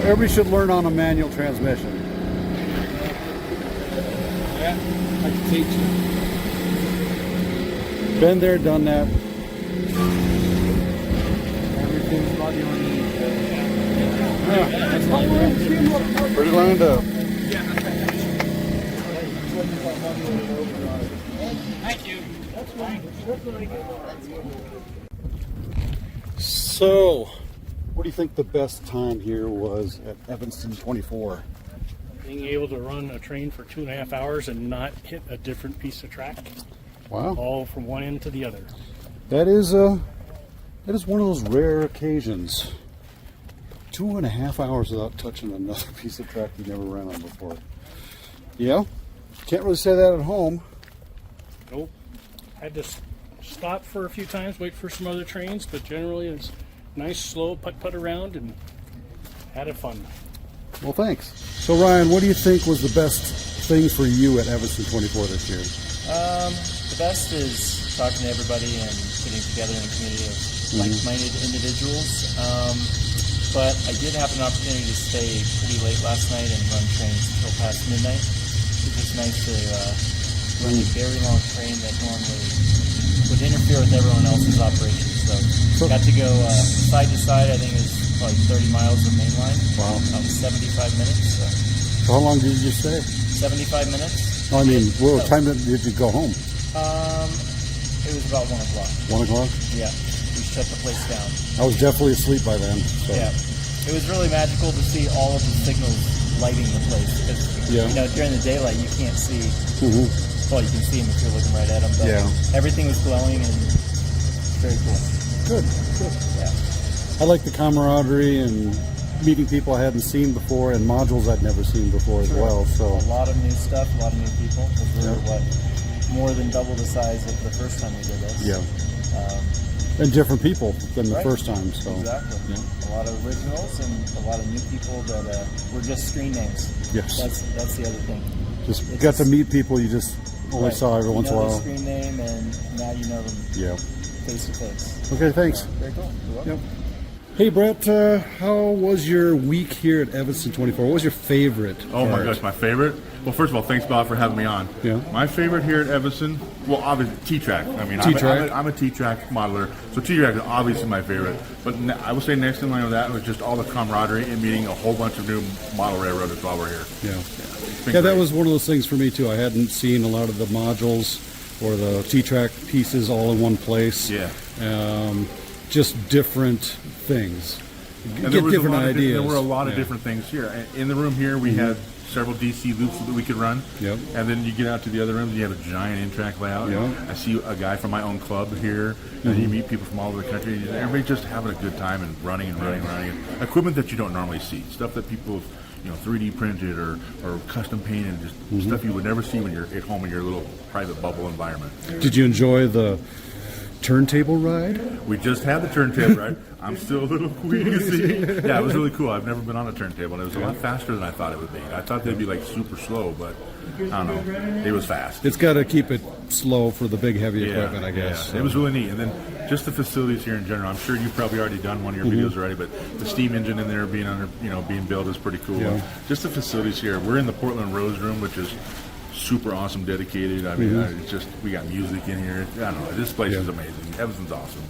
S1: Everybody should learn on a manual transmission.
S3: Yeah, I can teach you.
S1: Been there, done that.
S3: Everything's body on you.
S1: Pretty lined up.
S2: Thank you. That's fine.
S1: So, what do you think the best time here was at Evanston 24?
S6: being able to run a train for 2.5 hours and not hit a different piece of track.
S1: Wow.
S6: All from one end to the other.
S1: That is one of those rare occasions. 2.5 hours without touching another piece of track you never ran on before. Yeah, can't really say that at home.
S6: Nope. Had to stop for a few times, wait for some other trains, but generally it's nice, slow putt-putt around and had it fun.
S1: Well, thanks. So, Ryan, what do you think was the best thing for you at Evanston 24 this year?
S4: The best is talking to everybody and getting together in a community of like-minded individuals. But I did have an opportunity to stay pretty late last night and run trains until past midnight. It was nice to run a very long train that normally would interfere with everyone else's operations. So got to go side to side. I think it was like 30 miles of main line.
S1: Wow.
S4: 75 minutes.
S1: So how long did you stay?
S4: 75 minutes.
S1: I mean, what time did you go home?
S4: It was about 1 o'clock.
S1: 1 o'clock?
S4: Yeah. We shut the place down.
S1: I was definitely asleep by then. So.
S4: Yeah. It was really magical to see all of the signals lighting the place. Because, you know, during the daylight, you can't see. Well, you can see them if you're looking right at them. But everything was glowing and very cool.
S1: Good.
S4: Yeah.
S1: I like the camaraderie and meeting people I hadn't seen before and modules I'd never seen before as well. So
S4: a lot of new stuff, a lot of new people. Because we're more than double the size of the first time we did this.
S1: Yeah. And different people than the first time. So
S4: exactly. Yeah. A lot of originals and a lot of new people that were just screen names.
S1: Yes.
S4: That's the other thing.
S1: Just got to meet people you just only saw every once in a while.
S4: Screen name and now you know them.
S1: Yeah.
S4: Face to face.
S1: Okay, thanks.
S4: Very cool. You're welcome.
S1: Yep. Hey Brett, how was your week here at Evanston 24? What was your favorite?
S7: Oh my gosh, my favorite? Well, first of all, thanks Bob for having me on.
S1: Yeah.
S7: My favorite here at Evanston, well, obviously T-Trak. I mean,
S1: T-Trak.
S7: I'm a T-Trak modeler, so T-Trak is obviously my favorite. But I would say next in line with that was just all the camaraderie and meeting a whole bunch of new model railroaders while we're here.
S1: Yeah, that was one of those things for me too. I hadn't seen a lot of the modules or the T-Trak pieces all in one place.
S7: Yeah.
S1: Just different things.
S7: And
S1: Get different ideas.
S7: There were a lot of different things here. In the room here, we had several DC loops that we could run.
S1: Yep.
S7: And then you get out to the other rooms, and you have a giant N-Trak layout.
S1: Yep.
S7: I see a guy from my own club here, and you meet people from all over the country. And everybody just having a good time and running. Equipment that you don't normally see. Stuff that people have 3D printed or custom painted, just stuff you would never see when you're at home in your little private bubble environment.
S1: Did you enjoy the turntable ride?
S7: We just had the turntable ride. I'm still a little queasy. Yeah, it was really cool. I've never been on a turntable, and it was a lot faster than I thought it would be. I thought they'd be like super slow, but I don't know. It was fast.
S1: It's got to keep it slow for the big heavy equipment, I guess.
S7: Yeah. So. It was really neat. And then just the facilities here in general. I'm sure you've probably already done one of your videos already, but the steam engine in there being being built is pretty cool. Yeah. Just the facilities here. We're in the Portland Rose Room, which is super awesome, dedicated. I mean, it's just, we got music in here. I don't know. This place is amazing. Evanston's awesome.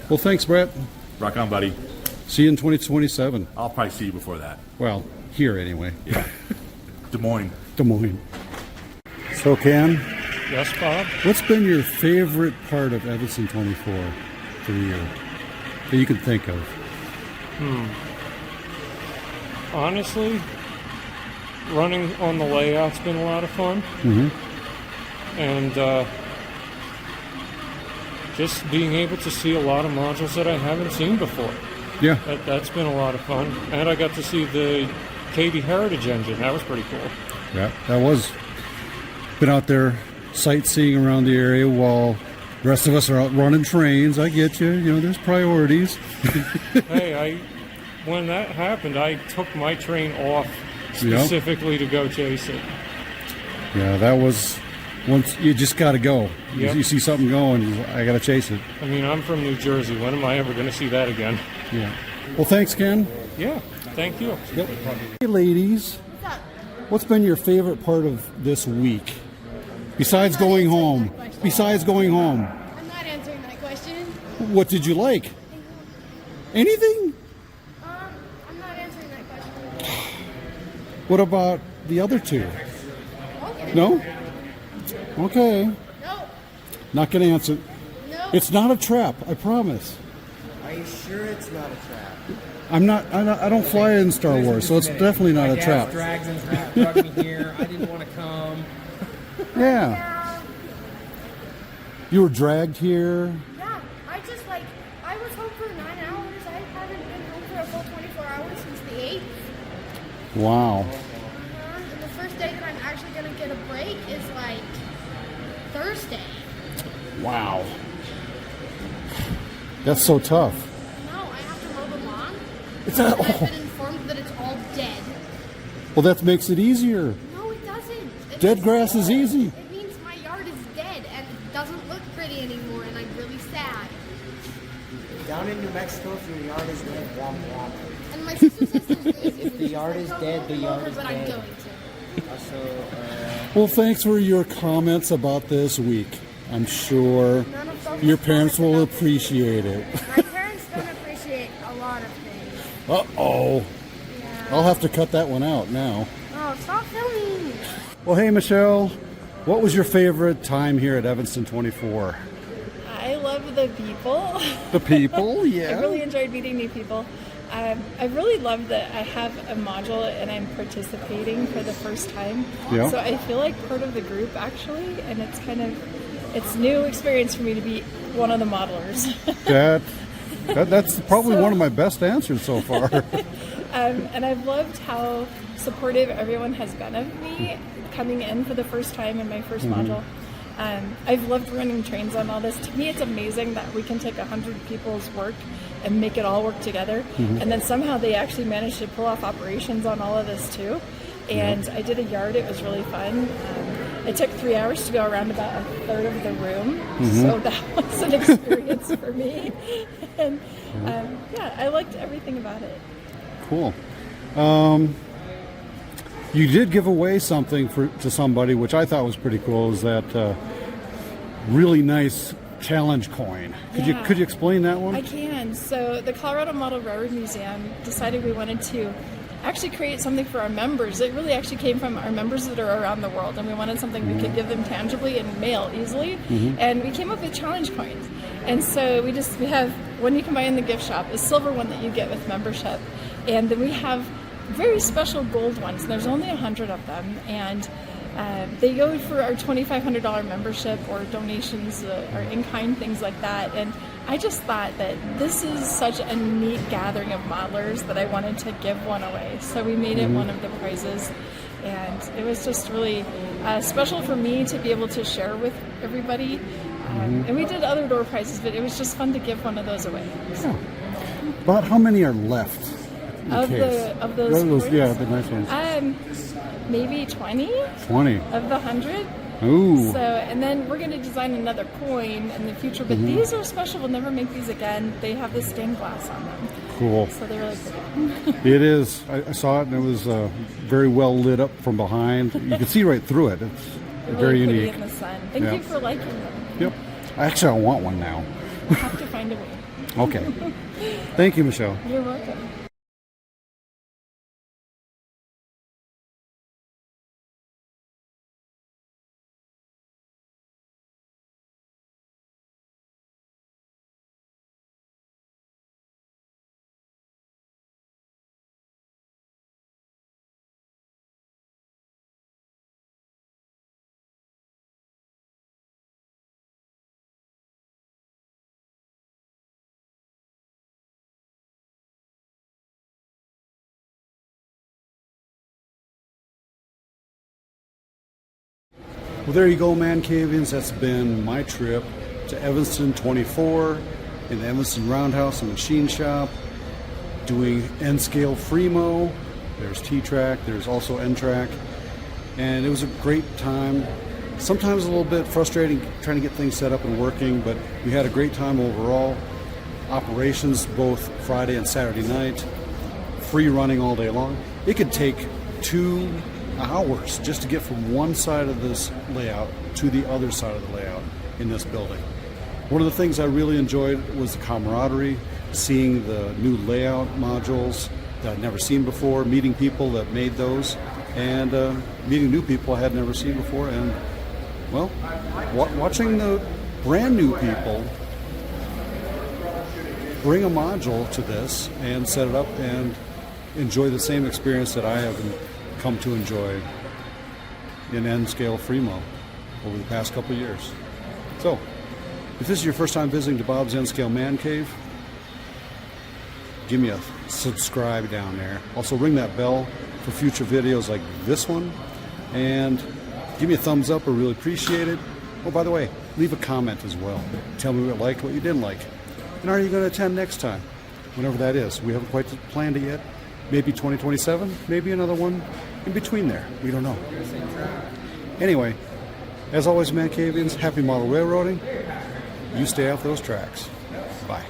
S1: Well, thanks, Brett.
S7: Rock on, buddy.
S1: See you in 2027.
S7: I'll probably see you before that.
S1: Well, here anyway.
S7: Yeah. Des Moines.
S1: So, Ken?
S6: Yes, Bob?
S1: What's been your favorite part of Evanston 24 for the year that you can think of?
S8: Honestly, running on the layout's been a lot of fun. And just being able to see a lot of modules that I haven't seen before.
S1: Yeah.
S8: That's been a lot of fun. And I got to see the Katy Heritage engine. That was pretty cool.
S1: Yeah, that was. Been out there sightseeing around the area while the rest of us are out running trains. I get you. There's priorities.
S8: Hey, when that happened, I took my train off specifically to go chase it.
S1: Yeah, that was once you just got to go. You see something going, I got to chase it.
S8: I mean, I'm from New Jersey. When am I ever going to see that again?
S1: Yeah. Well, thanks, Ken.
S8: Yeah, thank you.
S1: Yep. Hey, ladies. What's been your favorite part of this week? Besides going home.
S9: I'm not answering that question.
S1: What did you like? Anything?
S9: I'm not answering that question.
S1: What about the other two?
S9: Okay.
S1: No? Okay.
S9: No.
S1: Not going to answer.
S9: No.
S1: It's not a trap, I promise.
S3: Are you sure it's not a trap?
S1: I don't fly in Star Wars, so it's definitely not a trap.
S3: Dragged me here. I didn't want to come.
S1: Yeah. You were dragged here.
S9: Yeah. I was home for 9 hours. I haven't been home for a full 24 hours since the 8th.
S1: Wow.
S9: And the first day that I'm actually going to get a break is Thursday.
S1: Wow. That's so tough.
S9: No, I have to mow the lawn.
S1: It's not.
S9: I've been informed that it's all dead.
S1: Well, that makes it easier.
S9: No, it doesn't.
S1: Dead grass is easy.
S9: It means my yard is dead and it doesn't look pretty anymore, and I'm really sad.
S2: Down in New Mexico, if your yard is dead, womp womp.
S9: And my sister says
S2: If the yard is dead, the yard is
S9: but I'm
S2: dead.
S9: going to.
S2: Also,
S1: Well, thanks for your comments about this week. I'm sure
S9: None of them
S1: your
S9: have
S1: parents will
S9: commented about
S1: appreciate it.
S9: My parents don't appreciate a lot of things.
S1: Uh-oh.
S9: Yeah.
S1: I'll have to cut that one out now.
S9: Oh, stop filming.
S1: Well, hey, Michelle, what was your favorite time here at Evanston 24?
S10: I love the people.
S1: The people,
S10: I
S1: yeah.
S10: really enjoyed meeting new people. I really love that I have a module and I'm participating for the first time.
S1: Yeah.
S10: So I feel like part of the group actually, and it's new experience for me to be one of the modelers.
S1: That's probably one of my best answers so far.
S10: And I've loved how supportive everyone has been of me coming in for the first time in my first module. I've loved running trains on all this. To me, it's amazing that we can take 100 people's work and make it all work together. And then somehow they actually managed to pull off operations on all of this too. And I did a yard. It was really fun. It took 3 hours to go around about a third of the room. So that was an experience for me. And yeah, I liked everything about it.
S1: Cool. You did give away something to somebody, which I thought was pretty cool. Is that really nice challenge coin? Could you explain that one?
S10: I can. So the Colorado Model Railroad Museum decided we wanted to actually create something for our members. It really actually came from our members that are around the world, and we wanted something we could give them tangibly and mail easily. And we came up with challenge coins. And so we have one you can buy in the gift shop, a silver one that you get with membership, and then we have very special gold ones. There's only 100 of them, and they go for our $2,500 membership or donations or in-kind things like that. And I just thought that this is such a neat gathering of modelers that I wanted to give one away. So we made it one of the prizes, and it was just really special for me to be able to share with everybody. And we did other door prizes, but it was just fun to give one of those away. So.
S1: Yeah. About how many are left?
S10: Of those coins?
S1: Yeah, the nice ones.
S10: Maybe 20.
S1: 20
S10: of the 100.
S1: Ooh.
S10: So, and then we're going to design another coin in the future, but these are special. We'll never make these again. They have the stained glass on them.
S1: Cool.
S10: So they're really pretty.
S1: It is. I saw it, and it was very well lit up from behind. You can see right through it. It's very
S10: really
S1: unique.
S10: pretty in the sun. Thank you for liking them.
S1: Yep. Actually, I want one now.
S10: We'll have to find a way.
S1: Okay. Thank you, Michelle.
S10: You're welcome.
S1: Well, there you go, Mancavians. That's been my trip to Evanston 24 in the Evanston Roundhouse and Machine Shop, doing N-scale Free-moN. There's T-Trak, there's also N-Trak, and it was a great time. Sometimes a little bit frustrating trying to get things set up and working, but we had a great time overall. Operations both Friday and Saturday night, free running all day long. It could take 2 hours just to get from one side of this layout to the other side of the layout in this building. One of the things I really enjoyed was the camaraderie, seeing the new layout modules that I'd never seen before, meeting people that made those, and meeting new people I had never seen before, and well, watching the brand new people bring a module to this and set it up and enjoy the same experience that I have come to enjoy in N-scale Free-moN over the past couple of years. So, if this is your first time visiting Dabob's N-scale Mancave, give me a subscribe down there. Also ring that bell for future videos like this one, and give me a thumbs up. I really appreciate it. Oh, by the way, leave a comment as well. Tell me what you liked, what you didn't like. And are you going to attend next time? Whenever that is. We haven't quite planned it yet, Maybe 2027, maybe another one in between there. We don't know. Anyway, as always, Mancavians, happy model railroading. You stay off those tracks. Bye.